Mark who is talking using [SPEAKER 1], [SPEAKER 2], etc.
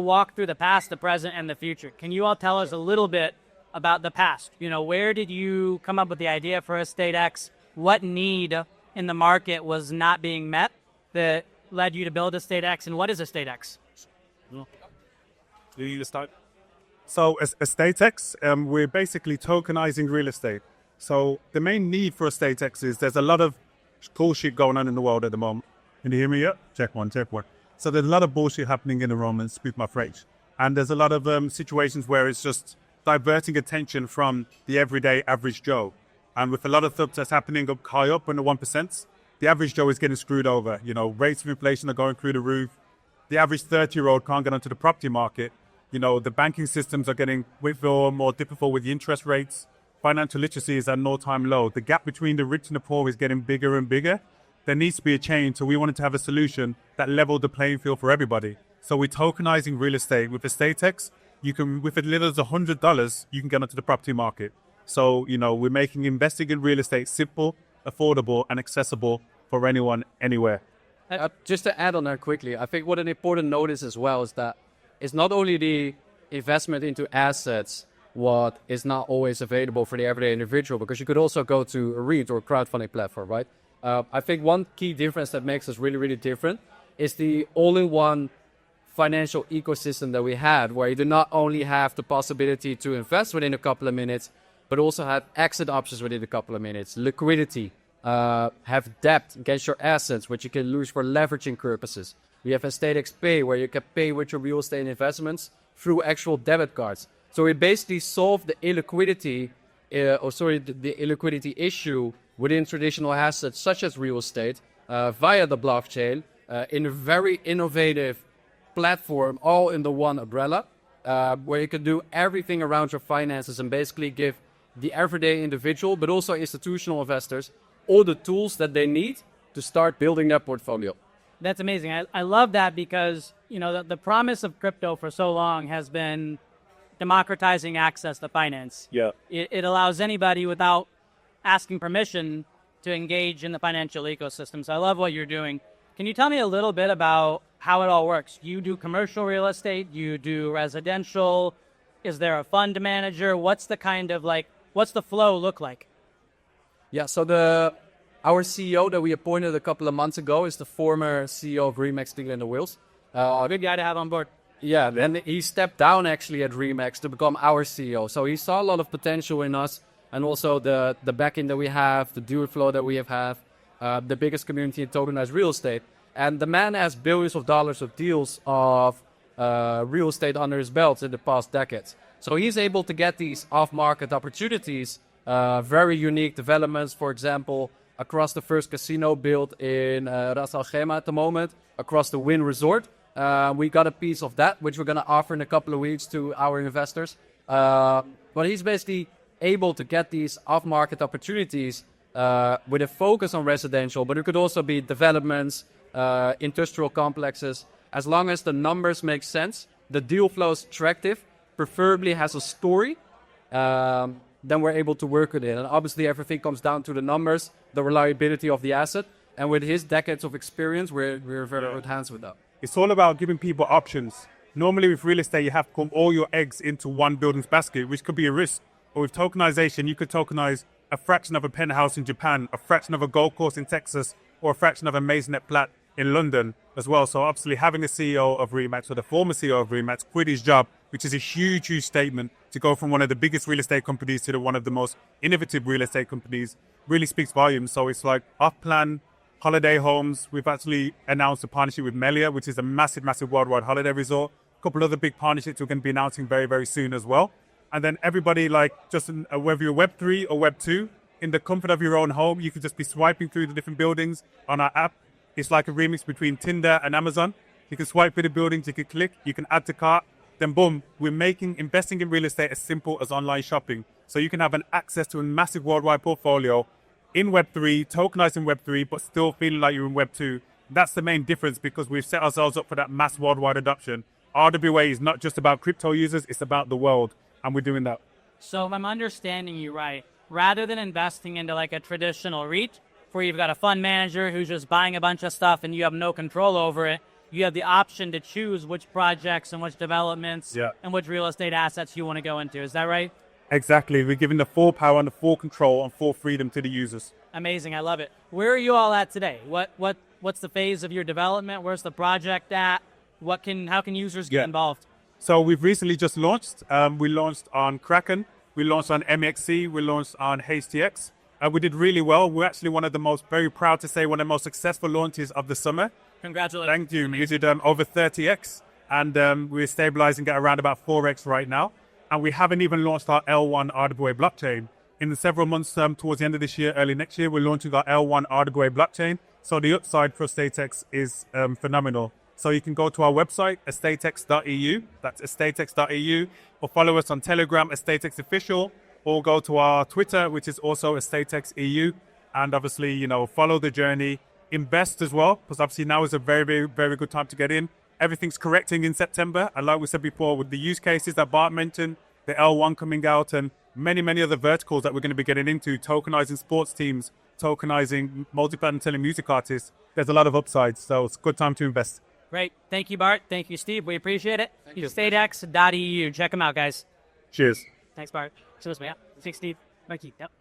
[SPEAKER 1] walk through the past, the present, and the future. Can you all tell us a little bit about the past? Where did you come up with the idea for EstateX? What need in the market was not being met that led you to build EstateX, and what is EstateX?
[SPEAKER 2] You need to start. So as EstateX, we're basically tokenizing real estate. So the main need for EstateX is there's a lot of bullshit going on in the world at the moment. Can you hear me yet? Check one. So there's a lot of bullshit happening in the realm, and speak my French. And there's a lot of situations where it's just diverting attention from the everyday average Joe. And with a lot of stuff that's happening up high up in the 1%, the average Joe is getting screwed over. Rates of inflation are going through the roof. The average 30-year-old can't get onto the property market. The banking systems are getting more difficult with the interest rates. Financial literacy is at an all-time low. The gap between the rich and the poor is getting bigger and bigger. There needs to be a change. So we wanted to have a solution that leveled the playing field for everybody. So we're tokenizing real estate. With EstateX, you can, with as little as $100, you can get onto the property market. So, we're making investing in real estate simple, affordable, and accessible for anyone, anywhere.
[SPEAKER 3] Just to add on that quickly, I think what an important note is as well is that it's not only the investment into assets what is not always available for the everyday individual, because you could also go to a REIT or a crowdfunding platform, right? I think one key difference that makes us really, really different is the all-in-one financial ecosystem that we had, where you do not only have the possibility to invest within a couple of minutes, but also have exit options within a couple of minutes, liquidity, have debt against your assets, which you can lose for leveraging purposes. We have EstateX Pay, where you can pay with your real estate investments through actual debit cards. So we basically solve the illiquidity, the illiquidity issue within traditional assets such as real estate via the blockchain in a very innovative platform, all in the one umbrella, where you can do everything around your finances and basically give the everyday individual, but also institutional investors, all the tools that they need to start building their portfolio.
[SPEAKER 1] That's amazing. I love that because, the promise of crypto for so long has been democratizing access to finance.
[SPEAKER 2] Yeah.
[SPEAKER 1] It allows anybody without asking permission to engage in the financial ecosystem. So I love what you're doing. Can you tell me a little bit about how it all works? You do commercial real estate, you do residential. Is there a fund manager? What's the flow look like?
[SPEAKER 3] Yeah, so our CEO that we appointed a couple of months ago is the former CEO of Remax Dealer in the Wheels.
[SPEAKER 1] Good guy to have on board.
[SPEAKER 3] Yeah, then he stepped down actually at Remax to become our CEO. So he saw a lot of potential in us, and also the backing that we have, the deal flow that we have, the biggest community in tokenized real estate. And the man has billions of dollars of deals of real estate under his belt in the past decades. So he's able to get these off-market opportunities, very unique developments, for example, across the first casino built in Ras Al Khaimah at the moment, across the Wynn Resort. We got a piece of that, which we're going to offer in a couple of weeks to our investors. But he's basically able to get these off-market opportunities with a focus on residential, but it could also be developments, industrial complexes. As long as the numbers make sense, the deal flow is attractive, preferably has a story, then we're able to work with it. And obviously everything comes down to the numbers, the reliability of the asset. And with his decades of experience, we're very good hands with that.
[SPEAKER 2] It's all about giving people options. Normally with real estate, you have to put all your eggs into one building's basket, which could be a risk. But with tokenization, you could tokenize a fraction of a penthouse in Japan, a fraction of a golf course in Texas, or a fraction of a maisonette flat in London as well. So obviously having the CEO of Remax, or the former CEO of Remax, quit his job, which is a huge, huge statement, to go from one of the biggest real estate companies to one of the most innovative real estate companies, really speaks volumes. So it's like off-plan holiday homes. We've actually announced a partnership with Melia, which is a massive, massive worldwide holiday resort. A couple other big partnerships we're going to be announcing very, very soon as well. And then everybody, whether you're Web3 or Web2, in the comfort of your own home, you can just be swiping through the different buildings on our app. It's like a remix between Tinder and Amazon. You can swipe through the buildings, you can click, you can add to cart, then boom, we're making investing in real estate as simple as online shopping. So you can have an access to a massive worldwide portfolio in Web3, tokenized in Web3, but still feeling like you're in Web2. That's the main difference, because we've set ourselves up for that mass worldwide adoption. RWA is not just about crypto users, it's about the world, and we're doing that.
[SPEAKER 1] So if I'm understanding you right, rather than investing into like a traditional REIT, where you've got a fund manager who's just buying a bunch of stuff and you have no control over it, you have the option to choose which projects and which developments
[SPEAKER 2] Yeah.
[SPEAKER 1] and which real estate assets you want to go into. Is that right?
[SPEAKER 2] Exactly. We're giving the full power and the full control and full freedom to the users.
[SPEAKER 1] Amazing. I love it. Where are you all at today? What's the phase of your development? Where's the project at? How can users get involved?
[SPEAKER 2] So we've recently just launched. We launched on Kraken. We launched on MXC. We launched on HTX. We did really well. We're actually very proud to say, one of the most successful launches of the summer.
[SPEAKER 1] Congratulations.
[SPEAKER 2] Thank you. We did over 30x, and we're stabilizing at around about 4x right now. And we haven't even launched our L1 RWA blockchain. In the several months towards the end of this year, early next year, we're launching our L1 RWA blockchain. So the upside for EstateX is phenomenal. So you can go to our website, estatex.eu, that's estatex.eu, or follow us on Telegram, EstateX Official, or go to our Twitter, which is also EstateX.eu, and obviously, follow the journey, invest as well, because obviously now is a very, very, very good time to get in. Everything's correcting in September, and like we said before, with the use cases that Bart mentioned, the L1 coming out, and many, many other verticals that we're going to be getting into, tokenizing sports teams, tokenizing multi-platinum music artists, there's a lot of upsides, so it's a good time to invest.
[SPEAKER 1] Great. Thank you, Bart. Thank you, Steve. We appreciate it.
[SPEAKER 3] Thank you.
[SPEAKER 1] EstateX.eu. Check them out, guys.
[SPEAKER 2] Cheers.
[SPEAKER 1] Thanks, Bart. Cheers, man. Thanks, Steve. Thank you. Yep.